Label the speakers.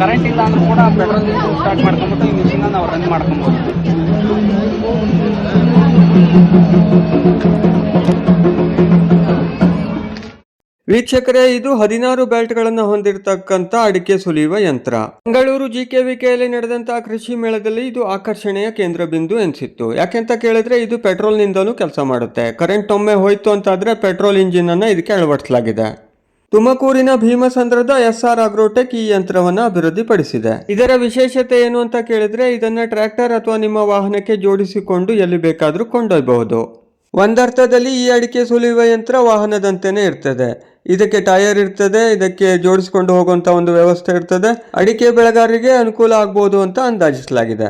Speaker 1: Current ಇಲ್ಲ ಅಂದ್ರೂ ಕೂಡ ಪೆಟ್ರೋಲ್ ಇಂಜಿನ್ ಸ್ಟಾರ್ಟ್ ಮಾಡ್ಕೊಂಡ್ಬಿಟ್ಟು ಈ ಮಿಷಿನ್ ನಾವು ರನ್ ಮಾಡ್ಕೊಬೋದು.
Speaker 2: ವೀಕ್ಷಕರೇ, ಇದು 16 ಬೆಲ್ಟ್ಗಳನ್ನು ಹೊಂದಿರತಕ್ಕಂಥ ಅಡಿಕೆ ಸುಲಿಯುವ ಯಂತ್ರ. ಬೆಂಗಳೂರು GKVKಯಲ್ಲಿ ನಡೆದಂತಹ ಕೃಷಿ ಮೇಳದಲ್ಲಿ ಇದು ಆಕರ್ಷಣೆಯ ಕೇಂದ್ರ ಬಿಂದು ಎನಿಸಿತ್ತು. ಯಾಕೆಂತ ಕೇಳಿದ್ರೆ ಇದು ಪೆಟ್ರೋಲ್ ನಿಂದಲೂ ಕೆಲಸ ಮಾಡುತ್ತೆ. ಕರೆಂಟ್ ಒಮ್ಮೆ ಹೋಯ್ತು ಅಂತಾದ್ರೆ ಪೆಟ್ರೋಲ್ ಇಂಜಿನ್ ಅನ್ನ ಇದಕ್ಕೆ ಅಳವಡಿಸಲಾಗಿದೆ. ತುಮಕೂರಿನ ಭೀಮಸಂದ್ರದ SR ಅಗ್ರೋಟೆಕ್ ಈ ಯಂತ್ರವನ್ನು ಅಭಿವೃದ್ಧಿಪಡಿಸಿದೆ. ಇದರ ವಿಶೇಷತೆ ಏನು ಅಂತ ಕೇಳಿದ್ರೆ ಇದನ್ನ ಟ್ರ್ಯಾಕ್ಟರ್ ಅಥವಾ ನಿಮ್ಮ ವಾಹನಕ್ಕೆ ಜೋಡಿಸಿಕೊಂಡು ಎಲ್ಲಿ ಬೇಕಾದ್ರೂ ಕೊಂಡೊಯ್ಯಬಹುದು. ಒಂದರ್ಥದಲ್ಲಿ ಈ ಅಡಿಕೆ ಸುಲಿಯುವ ಯಂತ್ರ ವಾಹನದಂತೆಯೇ ಇರ್ತದೆ. ಇದಕ್ಕೆ ಟೈರ್ ಇರ್ತದೆ, ಇದಕ್ಕೆ ಜೋಡಿಸಿಕೊಂಡು ಹೋಗುವಂತ ಒಂದು ವ್ಯವಸ್ಥೆ ಇರ್ತದೆ. ಅಡಿಕೆ ಬೆಳೆಗಾರರಿಗೆ ಅನುಕೂಲ ಆಗ್ಬಹುದು ಅಂತ ಅಂದಾಜಿಸಲಾಗಿದೆ.